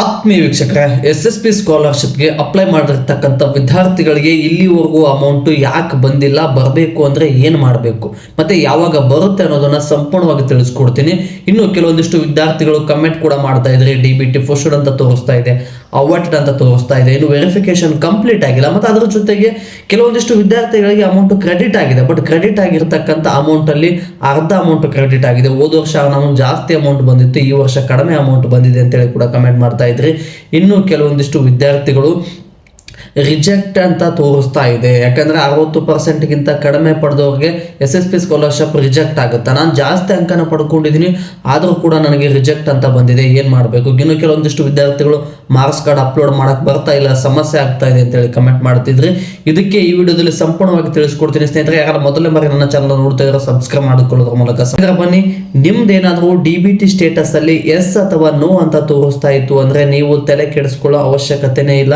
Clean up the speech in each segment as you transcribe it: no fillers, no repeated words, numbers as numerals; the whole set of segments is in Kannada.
ಆತ್ಮೀಯ ವೀಕ್ಷಕರೇ, SSP ಸ್ಕಾಲರ್ಶಿಪ್ಗೆ ಅಪ್ಲೈ ಮಾಡಿರ್ತಕ್ಕಂಥ ವಿದ್ಯಾರ್ಥಿಗಳಿಗೆ ಇಲ್ಲಿವರೆಗೂ ಅಮೌಂಟ್ ಯಾಕೆ ಬಂದಿಲ್ಲ, ಬರಬೇಕು ಅಂದರೆ ಏನು ಮಾಡಬೇಕು ಮತ್ತು ಯಾವಾಗ ಬರುತ್ತೆ ಅನ್ನೋದನ್ನು ಸಂಪೂರ್ಣವಾಗಿ ತಿಳಿಸ್ಕೊಡ್ತೀನಿ. ಇನ್ನು ಕೆಲವೊಂದಿಷ್ಟು ವಿದ್ಯಾರ್ಥಿಗಳು ಕಮೆಂಟ್ ಕೂಡ ಮಾಡ್ತಾ ಇದ್ದಾರೆ, DBT ಫಸ್ಟ್ ಅಂತ ತೋರಿಸ್ತಾ ಇದೆ, ಅವೈಟೆಡ್ ಅಂತ ತೋರಿಸ್ತಾ ಇದೆ, ಇನ್ನು ವೆರಿಫಿಕೇಶನ್ ಕಂಪ್ಲೀಟ್ ಆಗಿಲ್ಲ. ಮತ್ತು ಅದರ ಜೊತೆಗೆ ಕೆಲವೊಂದಿಷ್ಟು ವಿದ್ಯಾರ್ಥಿಗಳಿಗೆ ಅಮೌಂಟ್ ಕ್ರೆಡಿಟ್ ಆಗಿದೆ, ಬಟ್ ಕ್ರೆಡಿಟ್ ಆಗಿರ್ತಕ್ಕಂಥ ಅಮೌಂಟಲ್ಲಿ ಅರ್ಧ ಅಮೌಂಟ್ ಕ್ರೆಡಿಟ್ ಆಗಿದೆ. ಹೋದ ವರ್ಷ ನಮಗೆ ಜಾಸ್ತಿ ಅಮೌಂಟ್ ಬಂದಿತ್ತು, ಈ ವರ್ಷ ಕಡಿಮೆ ಅಮೌಂಟ್ ಬಂದಿದೆ ಅಂತೇಳಿ ಕೂಡ ಕಮೆಂಟ್ ಮಾಡ್ತಾ ಇದ್ರಿ. ಇನ್ನು ಕೆಲವೊಂದಿಷ್ಟು ವಿದ್ಯಾರ್ಥಿಗಳು ರಿಜೆಕ್ಟ್ ಅಂತ ತೋರಿಸ್ತಾ ಇದೆ, ಯಾಕಂದ್ರೆ 60%ಗಿಂತ ಕಡಿಮೆ ಪಡೆದವ್ರಿಗೆ SSP ಸ್ಕಾಲರ್ಶಿಪ್ ರಿಜೆಕ್ಟ್ ಆಗುತ್ತೆ. ನಾನು ಜಾಸ್ತಿ ಅಂಕನ ಪಡ್ಕೊಂಡಿದ್ದೀನಿ, ಆದರೂ ಕೂಡ ನನಗೆ ರಿಜೆಕ್ಟ್ ಅಂತ ಬಂದಿದೆ, ಏನು ಮಾಡಬೇಕು? ಇನ್ನು ಕೆಲವೊಂದಿಷ್ಟು ವಿದ್ಯಾರ್ಥಿಗಳು ಮಾರ್ಕ್ಸ್ ಕಾರ್ಡ್ ಅಪ್ಲೋಡ್ ಮಾಡಕ್ ಬರ್ತಾ ಇಲ್ಲ, ಸಮಸ್ಯೆ ಆಗ್ತಾ ಇದೆ ಅಂತೇಳಿ ಕಮೆಂಟ್ ಮಾಡ್ತಿದ್ರಿ. ಇದಕ್ಕೆ ಈ ವಿಡಿಯೋದಲ್ಲಿ ಸಂಪೂರ್ಣವಾಗಿ ತಿಳಿಸ್ಕೊಡ್ತೀನಿ. ಸ್ನೇಹಿತರೆ, ಯಾರು ಮೊದಲನೇ ಬಾರಿ ನನ್ನ ಚಾನಲ್ ನೋಡ್ತಾ ಇರೋ ಸಬ್ಸ್ಕ್ರೈಬ್ ಮಾಡಿಕೊಳ್ಳೋದ್ರ ಮೂಲಕ ಬನ್ನಿ. ನಿಮ್ದೇನಾದ್ರೂ DBT ಸ್ಟೇಟಸ್ ಅಲ್ಲಿ ಎಸ್ ಅಥವಾ ನೋ ಅಂತ ತೋರಿಸ್ತಾ ಇತ್ತು ಅಂದ್ರೆ ನೀವು ತಲೆ ಕೆಡಿಸ್ಕೊಳ್ಳೋ ಅವಶ್ಯಕತೆನೇ ಇಲ್ಲ.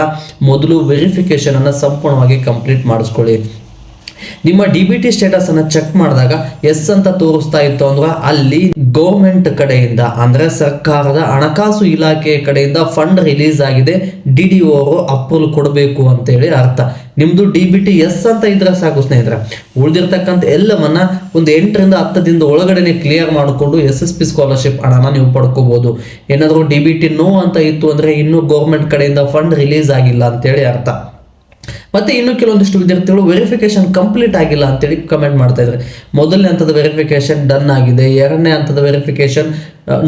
ಮೊದಲು ವೆರಿಫಿಕೇಶನ್ ಅನ್ನು ಸಂಪೂರ್ಣವಾಗಿ ಕಂಪ್ಲೀಟ್ ಮಾಡಿಸ್ಕೊಳ್ಳಿ. ನಿಮ್ಮ DBT ಸ್ಟೇಟಸ್ ಅನ್ನು ಚೆಕ್ ಮಾಡಿದಾಗ ಎಸ್ ಅಂತ ತೋರಿಸ್ತಾ ಇತ್ತು ಅಂದ್ರೆ ಅಲ್ಲಿ ಗೌರ್ಮೆಂಟ್ ಕಡೆಯಿಂದ ಅಂದ್ರೆ ಸರ್ಕಾರದ ಹಣಕಾಸು ಇಲಾಖೆ ಕಡೆಯಿಂದ ಫಂಡ್ ರಿಲೀಸ್ ಆಗಿದೆ, DDO ಅವರು ಅಪ್ರೂವಲ್ ಕೊಡಬೇಕು ಅಂತೇಳಿ ಅರ್ಥ. ನಿಮ್ದು DBT ಎಸ್ ಅಂತ ಇದ್ರೆ ಸಾಕು ಸ್ನೇಹಿತರೆ. ಉಳಿದಿರ್ತಕ್ಕಂಥ ಎಲ್ಲವನ್ನ ಒಂದು 8ರಿಂದ 10 ದಿನದ ಒಳಗಡೆ ಕ್ಲಿಯರ್ ಮಾಡಿಕೊಂಡು SSP ಸ್ಕಾಲರ್ಶಿಪ್ ಹಣನ ನೀವು ಪಡ್ಕೋಬಹುದು. ಏನಾದರೂ DBT ನೋ ಅಂತ ಇತ್ತು ಅಂದ್ರೆ ಇನ್ನು ಗೌರ್ಮೆಂಟ್ ಕಡೆಯಿಂದ ಫಂಡ್ ರಿಲೀಸ್ ಆಗಿಲ್ಲ ಅಂತೇಳಿ ಅರ್ಥ. ಮತ್ತೆ ಇನ್ನು ಕೆಲವೊಂದಿಷ್ಟು ವಿದ್ಯಾರ್ಥಿಗಳು ವೆರಿಫಿಕೇಶನ್ ಕಂಪ್ಲೀಟ್ ಆಗಿಲ್ಲ ಅಂತೇಳಿ ಕಮೆಂಟ್ ಮಾಡ್ತಾ ಇದ್ದಾರೆ. ಮೊದಲನೇ ಹಂತದ ವೆರಿಫಿಕೇಶನ್ ಡನ್ ಆಗಿದೆ, ಎರಡನೇ ಹಂತದ ವೆರಿಫಿಕೇಶನ್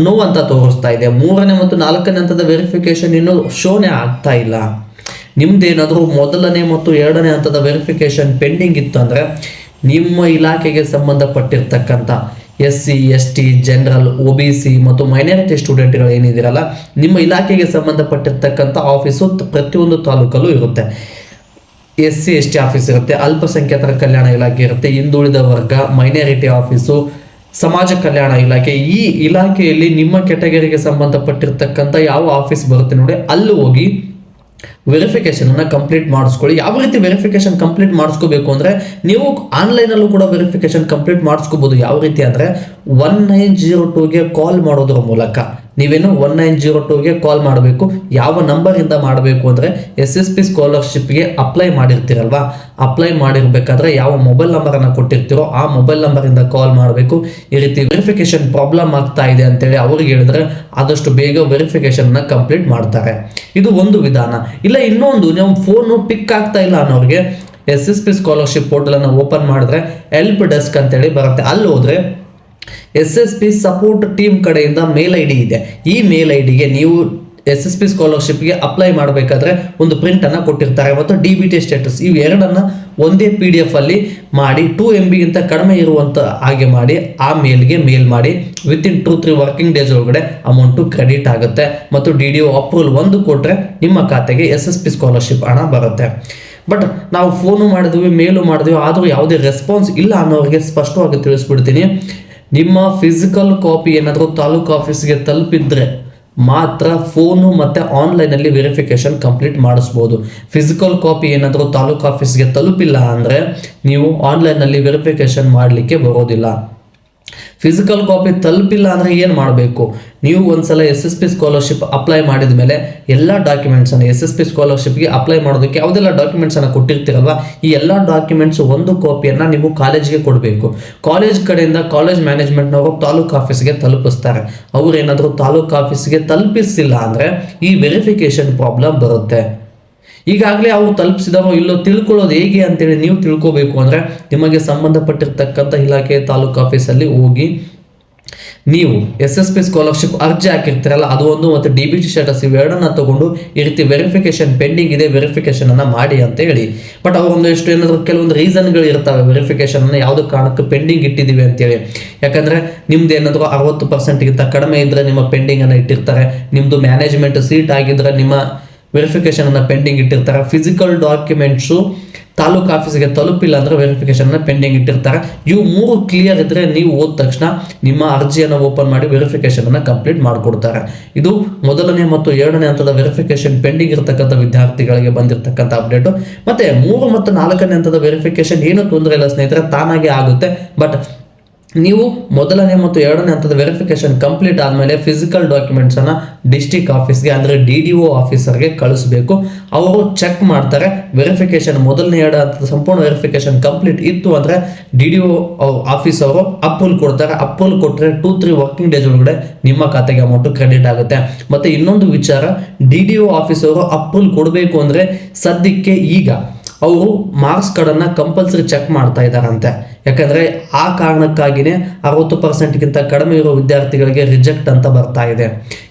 ನೋ ಅಂತ ತೋರಿಸ್ತಾ ಇದೆ, ಮೂರನೇ ಮತ್ತು ನಾಲ್ಕನೇ ಹಂತದ ವೆರಿಫಿಕೇಶನ್ ಇನ್ನೂ ಶೋನೇ ಆಗ್ತಾ ಇಲ್ಲ. ನಿಮ್ದೇನಾದರೂ ಮೊದಲನೇ ಮತ್ತು ಎರಡನೇ ಹಂತದ ವೆರಿಫಿಕೇಶನ್ ಪೆಂಡಿಂಗ್ ಇತ್ತು ಅಂದ್ರೆ ನಿಮ್ಮ ಇಲಾಖೆಗೆ ಸಂಬಂಧಪಟ್ಟಿರ್ತಕ್ಕಂಥ SC ST ಜನರಲ್ OBC ಮತ್ತು ಮೈನಾರಿಟಿ ಸ್ಟೂಡೆಂಟ್ಗಳು ಏನಿದಿರಲ್ಲ, ನಿಮ್ಮ ಇಲಾಖೆಗೆ ಸಂಬಂಧಪಟ್ಟಿರ್ತಕ್ಕಂಥ ಆಫೀಸು ಪ್ರತಿಯೊಂದು ತಾಲೂಕಲ್ಲೂ ಇರುತ್ತೆ. SC ST ಆಫೀಸ್ ಇರುತ್ತೆ, ಅಲ್ಪಸಂಖ್ಯಾತರ ಕಲ್ಯಾಣ ಇಲಾಖೆ ಇರುತ್ತೆ, ಹಿಂದುಳಿದ ವರ್ಗ ಮೈನಾರಿಟಿ ಆಫೀಸು, ಸಮಾಜ ಕಲ್ಯಾಣ ಇಲಾಖೆ. ಈ ಇಲಾಖೆಯಲ್ಲಿ ನಿಮ್ಮ ಕೆಟಗರಿಗೆ ಸಂಬಂಧಪಟ್ಟಿರ್ತಕ್ಕಂಥ ಯಾವ ಆಫೀಸ್ ಬರುತ್ತೆ ನೋಡಿ, ಅಲ್ಲಿ ಹೋಗಿ ವೆರಿಫಿಕೇಶನ್ ಅನ್ನ ಕಂಪ್ಲೀಟ್ ಮಾಡಿಸ್ಕೊಳ್ಳಿ. ಯಾವ ರೀತಿ ವೆರಿಫಿಕೇಶನ್ ಕಂಪ್ಲೀಟ್ ಮಾಡಿಸ್ಕೋಬೇಕು ಅಂದ್ರೆ ನೀವು ಆನ್ಲೈನ್ ಅಲ್ಲೂ ಕೂಡ ವೆರಿಫಿಕೇಶನ್ ಕಂಪ್ಲೀಟ್ ಮಾಡಿಸ್ಕೋಬಹುದು. ಯಾವ ರೀತಿ ಅಂದ್ರೆ 1902ಗೆ ಕಾಲ್ ಮಾಡೋದ್ರ ಮೂಲಕ. ನೀವೇನು 1902ಗೆ ಕಾಲ್ ಮಾಡಬೇಕು. ಯಾವ ನಂಬರ್ ಇಂದ ಮಾಡಬೇಕು ಅಂದ್ರೆ SSP ಸ್ಕಾಲರ್ಶಿಪ್ಗೆ ಅಪ್ಲೈ ಮಾಡಿರ್ತೀರಲ್ವಾ, ಅಪ್ಲೈ ಮಾಡಿರ್ಬೇಕಾದ್ರೆ ಯಾವ ಮೊಬೈಲ್ ನಂಬರ್ ಅನ್ನ ಕೊಟ್ಟಿರ್ತೀರೋ ಆ ಮೊಬೈಲ್ ನಂಬರ್ ಇಂದ ಕಾಲ್ ಮಾಡಬೇಕು. ಈ ರೀತಿ ವೆರಿಫಿಕೇಶನ್ ಪ್ರಾಬ್ಲಮ್ ಆಗ್ತಾ ಇದೆ ಅಂತೇಳಿ ಅವ್ರಿಗೆ ಹೇಳಿದ್ರೆ ಆದಷ್ಟು ಬೇಗ ವೆರಿಫಿಕೇಶನ್ ಅನ್ನ ಕಂಪ್ಲೀಟ್ ಮಾಡ್ತಾರೆ. ಇದು ಒಂದು ವಿಧಾನ. ಇಲ್ಲ ಇನ್ನೊಂದು, ನೀವು ಫೋನು ಪಿಕ್ ಆಗ್ತಾ ಇಲ್ಲ ಅನ್ನೋರಿಗೆ SSP ಸ್ಕಾಲರ್ಶಿಪ್ ಪೋರ್ಟಲ್ ಅನ್ನು ಓಪನ್ ಮಾಡಿದ್ರೆ ಹೆಲ್ಪ್ ಡೆಸ್ಕ್ ಅಂತೇಳಿ ಬರುತ್ತೆ. ಅಲ್ಲಿ ಹೋದ್ರೆ SSP ಸಪೋರ್ಟ್ ಟೀಮ್ ಕಡೆಯಿಂದ ಮೇಲ್ ID ಇದೆ. ಈ ಮೇಲ್ IDಗೆ ನೀವು SSP ಸ್ಕಾಲರ್ಶಿಪ್ಗೆ ಅಪ್ಲೈ ಮಾಡಬೇಕಾದ್ರೆ ಒಂದು ಪ್ರಿಂಟ್ ಅನ್ನ ಕೊಟ್ಟಿರ್ತಾರೆ ಮತ್ತು DBT ಸ್ಟೇಟಸ್ ಇವೆರಡನ್ನ ಒಂದೇ PDF ಅಲ್ಲಿ ಮಾಡಿ 2 MB ಕಡಿಮೆ ಇರುವಂತ ಹಾಗೆ ಮಾಡಿ ಆ ಮೇಲ್ಗೆ ಮೇಲ್ ಮಾಡಿ ವಿತಿನ್ 2-3 ವರ್ಕಿಂಗ್ ಡೇಸ್ ಒಳಗಡೆ ಅಮೌಂಟು ಕ್ರೆಡಿಟ್ ಆಗುತ್ತೆ ಮತ್ತು DDO ಅಪ್ರೂವಲ್ ಒಂದು ಕೊಟ್ರೆ ನಿಮ್ಮ ಖಾತೆಗೆ SSP ಸ್ಕಾಲರ್ಶಿಪ್ ಹಣ ಬರುತ್ತೆ. ಬಟ್ ನಾವು ಫೋನು ಮಾಡಿದ್ವಿ, ಮೇಲು ಮಾಡಿದ್ವಿ, ಆದರೂ ಯಾವುದೇ ರೆಸ್ಪಾನ್ಸ್ ಇಲ್ಲ ಅನ್ನೋರಿಗೆ ಸ್ಪಷ್ಟವಾಗಿ ತಿಳಿಸ್ಬಿಡ್ತೀನಿ. ನಿಮ್ಮ ಫಿಸಿಕಲ್ ಕಾಪಿ ಏನಾದರೂ ತಾಲೂಕು ಆಫೀಸ್ಗೆ ತಲುಪಿದ್ರೆ ಮಾತ್ರ ಫೋನು ಮತ್ತು ಆನ್ಲೈನಲ್ಲಿ ವೆರಿಫಿಕೇಶನ್ ಕಂಪ್ಲೀಟ್ ಮಾಡಿಸ್ಬೋದು. ಫಿಸಿಕಲ್ ಕಾಪಿ ಏನಾದರೂ ತಾಲೂಕು ಆಫೀಸ್ಗೆ ತಲುಪಿಲ್ಲ ಅಂದರೆ ನೀವು ಆನ್ಲೈನಲ್ಲಿ ವೆರಿಫಿಕೇಶನ್ ಮಾಡಲಿಕ್ಕೆ ಬರೋದಿಲ್ಲ. ಫಿಸಿಕಲ್ ಕಾಪಿ ತಲುಪಿಲ್ಲ ಅಂದರೆ ಏನು ಮಾಡಬೇಕು? ನೀವು ಒಂದ್ಸಲ SSP ಸ್ಕಾಲರ್ಶಿಪ್ ಅಪ್ಲೈ ಮಾಡಿದ ಮೇಲೆ ಎಲ್ಲ ಡಾಕ್ಯುಮೆಂಟ್ಸನ್ನು SSP ಸ್ಕಾಲರ್ಶಿಪ್ಗೆ ಅಪ್ಲೈ ಮಾಡೋದಕ್ಕೆ ಯಾವುದೆಲ್ಲ ಡಾಕ್ಯುಮೆಂಟ್ಸನ್ನು ಕೊಟ್ಟಿರ್ತೀರಲ್ವ, ಈ ಎಲ್ಲ ಡಾಕ್ಯುಮೆಂಟ್ಸ್ ಒಂದು ಕಾಪಿಯನ್ನು ನೀವು ಕಾಲೇಜ್ಗೆ ಕೊಡಬೇಕು. ಕಾಲೇಜ್ ಕಡೆಯಿಂದ ಕಾಲೇಜ್ ಮ್ಯಾನೇಜ್ಮೆಂಟ್ನವರು ತಾಲೂಕು ಆಫೀಸ್ಗೆ ತಲುಪಿಸ್ತಾರೆ. ಅವ್ರು ಏನಾದರೂ ತಾಲೂಕು ಆಫೀಸ್ಗೆ ತಲುಪಿಸಿಲ್ಲ ಅಂದರೆ ಈ ವೆರಿಫಿಕೇಶನ್ ಪ್ರಾಬ್ಲಮ್ ಬರುತ್ತೆ. ಈಗಾಗಲೇ ಅವರು ತಲುಪಿಸಿದಾರೋ ಇಲ್ಲೋ ತಿಳ್ಕೊಳ್ಳೋದು ಹೇಗೆ ಅಂತೇಳಿ ನೀವು ತಿಳ್ಕೋಬೇಕು ಅಂದರೆ ನಿಮಗೆ ಸಂಬಂಧಪಟ್ಟಿರ್ತಕ್ಕಂಥ ಇಲಾಖೆ ತಾಲೂಕು ಆಫೀಸಲ್ಲಿ ಹೋಗಿ ನೀವು SSP ಸ್ಕಾಲರ್ಶಿಪ್ ಅರ್ಜಿ ಹಾಕಿರ್ತೀರಲ್ಲ ಅದು ಒಂದು ಮತ್ತು DBT ಸ್ಟೇಟಸ್ ಇವೆರಡನ್ನ ತಗೊಂಡು ಈ ರೀತಿ ವೆರಿಫಿಕೇಶನ್ ಪೆಂಡಿಂಗ್ ಇದೆ, ವೆರಿಫಿಕೇಶನ್ ಅನ್ನ ಮಾಡಿ ಅಂತ ಹೇಳಿ. ಬಟ್ ಅವರೊಂದಿಷ್ಟು ಏನಾದರೂ ಕೆಲವೊಂದು ರೀಸನ್ಗಳು ಇರ್ತವೆ ವೆರಿಫಿಕೇಶನ್ ಅನ್ನ ಯಾವುದೋ ಕಾರಣಕ್ಕೆ ಪೆಂಡಿಂಗ್ ಇಟ್ಟಿದ್ದೀವಿ ಅಂತೇಳಿ. ಯಾಕಂದ್ರೆ ನಿಮ್ದು ಏನಾದರೂ 60%ಗಿಂತ ಕಡಿಮೆ ಇದ್ರೆ ನಿಮ್ಮ ಪೆಂಡಿಂಗ್ ಅನ್ನ ಇಟ್ಟಿರ್ತಾರೆ. ನಿಮ್ದು ಮ್ಯಾನೇಜ್ಮೆಂಟ್ ಸೀಟ್ ಆಗಿದ್ರೆ ನಿಮ್ಮ ವೆರಿಫಿಕೇಶನ್ ಅನ್ನ ಪೆಂಡಿಂಗ್ ಇಟ್ಟಿರ್ತಾರೆ. ಫಿಸಿಕಲ್ ಡಾಕ್ಯುಮೆಂಟ್ಸು ತಾಲೂಕು ಆಫೀಸ್ಗೆ ತಲುಪಿಲ್ಲ ಅಂದ್ರೆ ವೆರಿಫಿಕೇಶನ್ ಅನ್ನ ಪೆಂಡಿಂಗ್ ಇಟ್ಟಿರ್ತಾರೆ. ಇವು ಮೂರು ಕ್ಲಿಯರ್ ಇದ್ರೆ ನೀವು ಹೋದ ತಕ್ಷಣ ನಿಮ್ಮ ಅರ್ಜಿಯನ್ನು ಓಪನ್ ಮಾಡಿ ವೆರಿಫಿಕೇಶನ್ ಅನ್ನ ಕಂಪ್ಲೀಟ್ ಮಾಡಿಕೊಡ್ತಾರೆ. ಇದು ಮೊದಲನೇ ಮತ್ತು ಎರಡನೇ ಹಂತದ ವೆರಿಫಿಕೇಶನ್ ಪೆಂಡಿಂಗ್ ಇರತಕ್ಕಂಥ ವಿದ್ಯಾರ್ಥಿಗಳಿಗೆ ಬಂದಿರತಕ್ಕಂಥ ಅಪ್ಡೇಟ್. ಮತ್ತೆ 3 ಮತ್ತು 4ನೇ ಹಂತದ ವೆರಿಫಿಕೇಶನ್ ಏನು ತೊಂದರೆ ಇಲ್ಲ ಸ್ನೇಹಿತರೆ, ತಾನಾಗೆ ಆಗುತ್ತೆ. ಬಟ್ ನೀವು ಮೊದಲನೇ ಮತ್ತು ಎರಡನೇ ಹಂತದ ವೆರಿಫಿಕೇಶನ್ ಕಂಪ್ಲೀಟ್ ಆದಮೇಲೆ ಫಿಸಿಕಲ್ ಡಾಕ್ಯುಮೆಂಟ್ಸ್ ಅನ್ನ ಡಿಸ್ಟ್ರಿಕ್ಟ್ ಆಫೀಸ್ಗೆ ಅಂದ್ರೆ DDO ಆಫೀಸರ್ಗೆ ಕಳಿಸಬೇಕು. ಅವರು ಚೆಕ್ ಮಾಡ್ತಾರೆ. ವೆರಿಫಿಕೇಶನ್ ಮೊದಲನೇ ಎರಡು ಹಂತದ ಸಂಪೂರ್ಣ ವೆರಿಫಿಕೇಶನ್ ಕಂಪ್ಲೀಟ್ ಇತ್ತು ಅಂದ್ರೆ DDO ಆಫೀಸ್ ಅವರು ಅಪ್ರೂವಲ್ ಕೊಡ್ತಾರೆ. ಅಪ್ರೂವಲ್ ಕೊಟ್ಟರೆ 2-3 ವರ್ಕಿಂಗ್ ಡೇಸ್ ಒಳಗಡೆ ನಿಮ್ಮ ಖಾತೆಗೆ ಅಮೌಂಟ್ ಕ್ರೆಡಿಟ್ ಆಗುತ್ತೆ. ಮತ್ತೆ ಇನ್ನೊಂದು ವಿಚಾರ, DDO ಆಫೀಸ್ ಅವರು ಅಪ್ರೂವಲ್ ಕೊಡಬೇಕು ಅಂದ್ರೆ ಸದ್ಯಕ್ಕೆ ಈಗ ಅವರು ಮಾರ್ಕ್ಸ್ ಕಾರ್ಡನ್ನು ಕಂಪಲ್ಸರಿ ಚೆಕ್ ಮಾಡ್ತಾ ಇದ್ದಾರಂತೆ. ಯಾಕಂದ್ರೆ ಆ ಕಾರಣಕ್ಕಾಗಿನೇ 60%ಗಿಂತ ಕಡಿಮೆ ಇರೋ ವಿದ್ಯಾರ್ಥಿಗಳಿಗೆ ರಿಜೆಕ್ಟ್ ಅಂತ ಬರ್ತಾ ಇದೆ.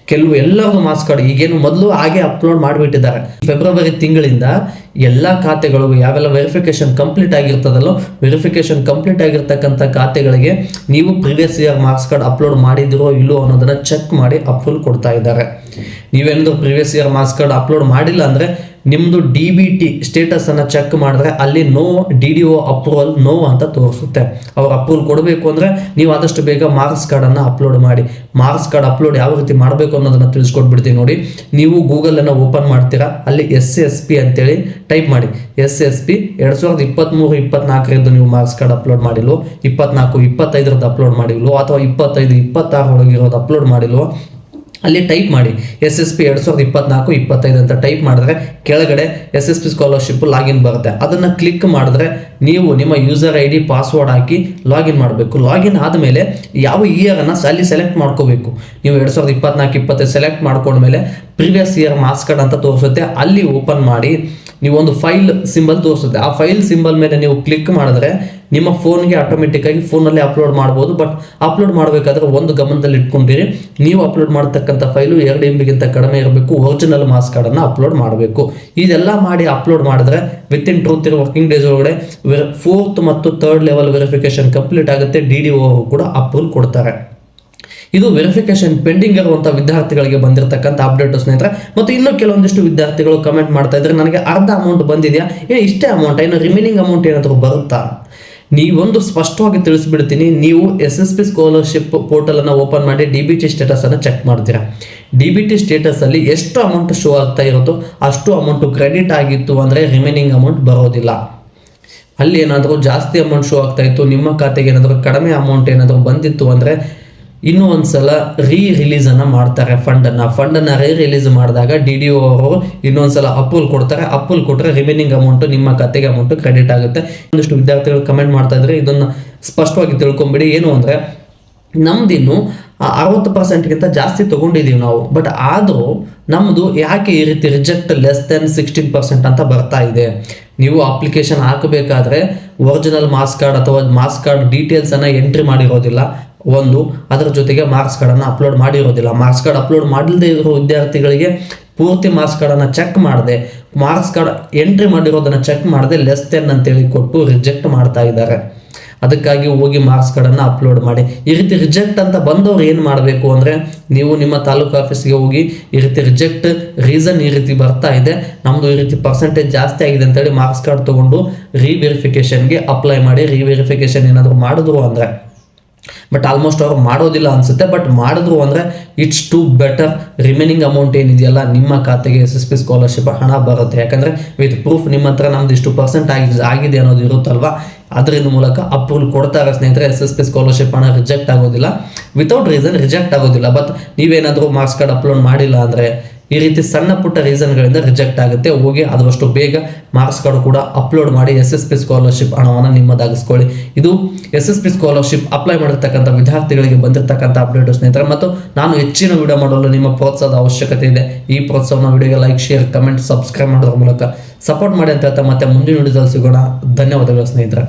ಎಲ್ಲರದು ಮಾರ್ಕ್ಸ್ ಕಾರ್ಡ್ ಈಗೇನು ಮೊದಲು ಹಾಗೆ ಅಪ್ಲೋಡ್ ಮಾಡಿಬಿಟ್ಟಿದ್ದಾರೆ. ಫೆಬ್ರವರಿ ತಿಂಗಳಿಂದ ಎಲ್ಲ ಖಾತೆಗಳಿಗೂ ಯಾವೆಲ್ಲ ವೆರಿಫಿಕೇಶನ್ ಕಂಪ್ಲೀಟ್ ಆಗಿರ್ತದಲ್ಲೋ ವೆರಿಫಿಕೇಶನ್ ಕಂಪ್ಲೀಟ್ ಆಗಿರ್ತಕ್ಕಂಥ ಖಾತೆಗಳಿಗೆ ನೀವು previous year marks card upload ಮಾಡಿದಿರೋ ಇಲ್ಲೋ ಅನ್ನೋದನ್ನ ಚೆಕ್ ಮಾಡಿ ಅಪ್ರೂವಲ್ ಕೊಡ್ತಾ ಇದ್ದಾರೆ. ನೀವೇನಾದ್ರು previous year marks card upload ಮಾಡಿಲ್ಲ ಅಂದ್ರೆ ನಿಮ್ದು DBT ಸ್ಟೇಟಸ್ ಅನ್ನ ಚೆಕ್ ಮಾಡಿದ್ರೆ ಅಲ್ಲಿ ನೋ DDO ಅಪ್ರೂವಲ್ ನೋ ಅಂತ ತೋರಿಸುತ್ತೆ. ಅವ್ರು ಅಪ್ರೂವಲ್ ಕೊಡಬೇಕು ಅಂದ್ರೆ ನೀವು ಆದಷ್ಟು ಬೇಗ ಮಾರ್ಕ್ಸ್ ಕಾರ್ಡ್ ಅನ್ನ ಅಪ್ಲೋಡ್ ಮಾಡಿ. ಮಾರ್ಕ್ಸ್ ಕಾರ್ಡ್ ಅಪ್ಲೋಡ್ ಯಾವ ರೀತಿ ಮಾಡಬೇಕು ಅನ್ನೋದನ್ನ ತಿಳಿಸ್ಕೊಟ್ಬಿಡ್ತೀನಿ ನೋಡಿ. ನೀವು ಗೂಗಲ್ ಅನ್ನ ಓಪನ್ ಮಾಡ್ತೀರಾ, ಅಲ್ಲಿ SSP ಅಂತೇಳಿ ಟೈಪ್ ಮಾಡಿ. SSP 2023-24 ನೀವು ಮಾರ್ಕ್ಸ್ ಕಾರ್ಡ್ ಅಪ್ಲೋಡ್ ಮಾಡಿಲ್ವೋ, 24-25 ಅಪ್ಲೋಡ್ ಮಾಡಿಲ್ವೋ, ಅಥವಾ 25-26 ಒಳಗಿರೋದು ಅಪ್ಲೋಡ್ ಮಾಡಿಲ್ವೋ, ಅಲ್ಲಿ ಟೈಪ್ ಮಾಡಿ SSP 2024-25 ಅಂತ ಟೈಪ್ ಮಾಡಿದ್ರೆ ಕೆಳಗಡೆ SSP ಸ್ಕಾಲರ್ಶಿಪ್ ಲಾಗಿನ್ ಬರುತ್ತೆ. ಅದನ್ನು ಕ್ಲಿಕ್ ಮಾಡಿದ್ರೆ ನೀವು ನಿಮ್ಮ ಯೂಸರ್ ID ಪಾಸ್ವರ್ಡ್ ಹಾಕಿ ಲಾಗಿನ್ ಮಾಡಬೇಕು. ಲಾಗಿನ್ ಆದಮೇಲೆ ಯಾವ ಇಯರನ್ನು ಅಲ್ಲಿ ಸೆಲೆಕ್ಟ್ ಮಾಡ್ಕೋಬೇಕು. ನೀವು 2024-25 ಸೆಲೆಕ್ಟ್ ಮಾಡ್ಕೊಂಡ್ಮೇಲೆ ಪ್ರೀವಿಯಸ್ ಇಯರ್ ಮಾರ್ಕ್ಸ್ ಕಾರ್ಡ್ ಅಂತ ತೋರಿಸುತ್ತೆ. ಅಲ್ಲಿ ಓಪನ್ ಮಾಡಿ ನೀವು ಒಂದು ಫೈಲ್ ಸಿಂಬಲ್ ತೋರಿಸುತ್ತೆ. ಆ ಫೈಲ್ ಸಿಂಬಲ್ ಮೇಲೆ ನೀವು ಕ್ಲಿಕ್ ಮಾಡಿದ್ರೆ ನಿಮ್ಮ ಫೋನ್ಗೆ ಆಟೋಮೆಟಿಕ್ ಆಗಿ ಫೋನಲ್ಲಿ ಅಪ್ಲೋಡ್ ಮಾಡ್ಬೋದು. ಬಟ್ ಅಪ್ಲೋಡ್ ಮಾಡಬೇಕಾದ್ರೆ ಒಂದು ಗಮನದಲ್ಲಿ ಇಟ್ಕೊಂಡಿರಿ, ನೀವು ಅಪ್ಲೋಡ್ ಮಾಡತಕ್ಕಂಥ ಫೈಲು 2 MB ಕಡಿಮೆ ಇರಬೇಕು. ಒರಿಜಿನಲ್ ಮಾರ್ಕ್ಸ್ ಕಾರ್ಡನ್ನು ಅಪ್ಲೋಡ್ ಮಾಡಬೇಕು. ಇದೆಲ್ಲ ಮಾಡಿ ಅಪ್ಲೋಡ್ ಮಾಡಿದ್ರೆ ವಿತಿನ್ 2-3 ವರ್ಕಿಂಗ್ ಡೇಸ್ ಒಳಗಡೆ 4th ಮತ್ತು 3rd ಲೆವೆಲ್ ವೆರಿಫಿಕೇಶನ್ ಕಂಪ್ಲೀಟ್ ಆಗುತ್ತೆ. DDO ಕೂಡ ಅಪ್ರೂವಲ್ ಕೊಡ್ತಾರೆ. ಇದು ವೆರಿಫಿಕೇಶನ್ ಪೆಂಡಿಂಗ್ ಇರುವಂಥ ವಿದ್ಯಾರ್ಥಿಗಳಿಗೆ ಬಂದಿರತಕ್ಕಂಥ ಅಪ್ಡೇಟ್ ಸ್ನೇಹಿತರೆ. ಮತ್ತು ಇನ್ನೂ ಕೆಲವೊಂದಿಷ್ಟು ವಿದ್ಯಾರ್ಥಿಗಳು ಕಮೆಂಟ್ ಮಾಡ್ತಾ ಇದ್ರೆ ನನಗೆ ಅರ್ಧ ಅಮೌಂಟ್ ಬಂದಿದೆಯಾ, ಇಷ್ಟೇ ಅಮೌಂಟ್, ಏನು ರಿಮೈನಿಂಗ್ ಅಮೌಂಟ್ ಏನಾದರೂ ಬರುತ್ತಾ? ನೀವೊಂದು ಸ್ಪಷ್ಟವಾಗಿ ತಿಳಿಸ್ಬಿಡ್ತೀನಿ. ನೀವು SSP ಸ್ಕಾಲರ್ಶಿಪ್ ಪೋರ್ಟಲ್ ಅನ್ನು ಓಪನ್ ಮಾಡಿ DBT ಸ್ಟೇಟಸ್ ಅನ್ನು ಚೆಕ್ ಮಾಡ್ತೀರಾ. DBT ಸ್ಟೇಟಸ್ ಅಲ್ಲಿ ಎಷ್ಟು ಅಮೌಂಟ್ ಶೋ ಆಗ್ತಾ ಇರುತ್ತೋ ಅಷ್ಟು ಅಮೌಂಟ್ ಕ್ರೆಡಿಟ್ ಆಗಿತ್ತು ಅಂದ್ರೆ ರಿಮೈನಿಂಗ್ ಅಮೌಂಟ್ ಬರೋದಿಲ್ಲ. ಅಲ್ಲಿ ಏನಾದರೂ ಜಾಸ್ತಿ ಅಮೌಂಟ್ ಶೋ ಆಗ್ತಾ ಇತ್ತು, ನಿಮ್ಮ ಖಾತೆಗೆ ಏನಾದರೂ ಕಡಿಮೆ ಅಮೌಂಟ್ ಏನಾದರೂ ಬಂದಿತ್ತು ಅಂದ್ರೆ ಇನ್ನೂ ಒಂದ್ಸಲ ರಿಲೀಸ್ ಅನ್ನ ಮಾಡ್ತಾರೆ. ಫಂಡನ್ನು ರಿಲೀಸ್ ಮಾಡಿದಾಗ DDO ಅವರು ಇನ್ನೊಂದ್ಸಲ ಅಪ್ರೂವಲ್ ಕೊಡ್ತಾರೆ. ಅಪ್ರೂವಲ್ ಕೊಟ್ಟರೆ ರಿಮೈನಿಂಗ್ ಅಮೌಂಟ್ ನಿಮ್ಮ ಖಾತೆಗೆ ಅಮೌಂಟ್ ಕ್ರೆಡಿಟ್ ಆಗುತ್ತೆ. ಒಂದಿಷ್ಟು ವಿದ್ಯಾರ್ಥಿಗಳು ಕಮೆಂಟ್ ಮಾಡ್ತಾ ಇದ್ರೆ ಇದನ್ನು ಸ್ಪಷ್ಟವಾಗಿ ತಿಳ್ಕೊಂಬಿಡಿ. ಏನು ಅಂದರೆ ನಮ್ದಿನ್ನು 60%ಗಿಂತ ಜಾಸ್ತಿ ತಗೊಂಡಿದ್ದೀವಿ ನಾವು. ಬಟ್ ಆದರೂ ನಮ್ಮದು ಯಾಕೆ ಈ ರೀತಿ ರಿಜೆಕ್ಟ್ ಲೆಸ್ ದೆನ್ 16% ಅಂತ ಬರ್ತಾ ಇದೆ? ನೀವು ಅಪ್ಲಿಕೇಶನ್ ಹಾಕಬೇಕಾದ್ರೆ ಒರಿಜಿನಲ್ ಮಾರ್ಕ್ಸ್ ಕಾರ್ಡ್ ಅಥವಾ ಮಾರ್ಕ್ಸ್ ಕಾರ್ಡ್ ಡೀಟೇಲ್ಸ್ ಅನ್ನ ಎಂಟ್ರಿ ಮಾಡಿರೋದಿಲ್ಲ. ಒಂದು, ಅದರ ಜೊತೆಗೆ ಮಾರ್ಕ್ಸ್ ಕಾರ್ಡನ್ನು ಅಪ್ಲೋಡ್ ಮಾಡಿರೋದಿಲ್ಲ. ಮಾರ್ಕ್ಸ್ ಕಾರ್ಡ್ ಅಪ್ಲೋಡ್ ಮಾಡದೇ ಇರೋ ವಿದ್ಯಾರ್ಥಿಗಳಿಗೆ ಪೂರ್ತಿ ಮಾರ್ಕ್ಸ್ ಕಾರ್ಡನ್ನು ಚೆಕ್ ಮಾಡದೆ, ಮಾರ್ಕ್ಸ್ ಕಾರ್ಡ್ ಎಂಟ್ರಿ ಮಾಡಿರೋದನ್ನು ಚೆಕ್ ಮಾಡದೆ ಲೆಸ್ ದೆನ್ ಅಂತೇಳಿ ಕೊಟ್ಟು ರಿಜೆಕ್ಟ್ ಮಾಡ್ತಾ ಇದ್ದಾರೆ. ಅದಕ್ಕಾಗಿ ಹೋಗಿ ಮಾರ್ಕ್ಸ್ ಕಾರ್ಡನ್ನು ಅಪ್ಲೋಡ್ ಮಾಡಿ. ಈ ರೀತಿ ರಿಜೆಕ್ಟ್ ಅಂತ ಬಂದವರು ಏನು ಮಾಡಬೇಕು ಅಂದರೆ, ನೀವು ನಿಮ್ಮ ತಾಲೂಕು ಆಫೀಸ್ಗೆ ಹೋಗಿ ಈ ರೀತಿ ರಿಜೆಕ್ಟ್ ರೀಸನ್ ಈ ರೀತಿ ಬರ್ತಾ ಇದೆ, ನಮ್ಮದು ಈ ರೀತಿ ಪರ್ಸೆಂಟೇಜ್ ಜಾಸ್ತಿ ಆಗಿದೆ ಅಂತೇಳಿ ಮಾರ್ಕ್ಸ್ ಕಾರ್ಡ್ ತೊಗೊಂಡು ರಿವೆರಿಫಿಕೇಷನ್ಗೆ ಅಪ್ಲೈ ಮಾಡಿ. ರಿವೆರಿಫಿಕೇಷನ್ ಏನಾದರೂ ಮಾಡಿದ್ರು ಅಂದರೆ, ಬಟ್ ಆಲ್ಮೋಸ್ಟ್ ಅವರು ಮಾಡೋದಿಲ್ಲ ಅನ್ಸುತ್ತೆ, ಬಟ್ ಮಾಡಿದ್ರು ಅಂದರೆ it's to better. Remaining amount ಏನಿದೆಯಲ್ಲ ನಿಮ್ಮ ಖಾತೆಗೆ SSP ಸ್ಕಾಲರ್ಶಿಪ್ ಹಣ ಬರುತ್ತೆ. ಯಾಕಂದರೆ ವಿತ್ ಪ್ರೂಫ್ ನಿಮ್ಮ ಹತ್ರ ನಮ್ದು ಇಷ್ಟು ಪರ್ಸೆಂಟ್ ಆಗಿದೆ ಅನ್ನೋದು ಇರುತ್ತಲ್ವಾ, ಅದರಿಂದ ಮೂಲಕ ಅಪ್ರೂವಲ್ ಕೊಡ್ತಾರೆ ಸ್ನೇಹಿತರೆ. SSP ಸ್ಕಾಲರ್ಶಿಪ್ ಹಣ ರಿಜೆಕ್ಟ್ ಆಗೋದಿಲ್ಲ, ವಿತೌಟ್ ರೀಸನ್ ರಿಜೆಕ್ಟ್ ಆಗೋದಿಲ್ಲ. ಬಟ್ ನೀವೇನಾದರೂ ಮಾರ್ಕ್ಸ್ ಕಾರ್ಡ್ ಅಪ್ಲೋಡ್ ಮಾಡಿಲ್ಲ ಅಂದರೆ ಈ ರೀತಿ ಸಣ್ಣ ಪುಟ್ಟ ರೀಸನ್ಗಳಿಂದ ರಿಜೆಕ್ಟ್ ಆಗುತ್ತೆ. ಹೋಗಿ ಆದಷ್ಟು ಬೇಗ ಮಾರ್ಕ್ಸ್ ಕಾರ್ಡ್ ಕೂಡ ಅಪ್ಲೋಡ್ ಮಾಡಿ SSP ಸ್ಕಾಲರ್ಶಿಪ್ ಹಣವನ್ನು ನಿಮ್ಮದಾಗಿಸ್ಕೊಳ್ಳಿ. ಇದು SSP ಸ್ಕಾಲರ್ಶಿಪ್ ಅಪ್ಲೈ ಮಾಡಿರ್ತಕ್ಕಂಥ ವಿದ್ಯಾರ್ಥಿಗಳಿಗೆ ಬಂದಿರತಕ್ಕಂಥ ಅಪ್ಡೇಟ್ ಸ್ನೇಹಿತರೆ. ಮತ್ತು ನಾನು ಹೆಚ್ಚಿನ ವಿಡಿಯೋ ಮಾಡಲು ನಿಮ್ಮ ಪ್ರೋತ್ಸಾಹದ ಅವಶ್ಯಕತೆ ಇದೆ. ಈ ಪ್ರೋತ್ಸಾಹನ ವಿಡಿಯೋಗೆ ಲೈಕ್, ಶೇರ್, ಕಮೆಂಟ್, ಸಬ್ಸ್ಕ್ರೈಬ್ ಮಾಡೋದ್ರ ಮೂಲಕ ಸಪೋರ್ಟ್ ಮಾಡಿ ಅಂತ ಹೇಳ್ತಾ ಮತ್ತೆ ಮುಂದಿನ ವಿಡಿಯೋದಲ್ಲಿ ಸಿಗೋಣ. ಧನ್ಯವಾದಗಳು ಸ್ನೇಹಿತರೆ.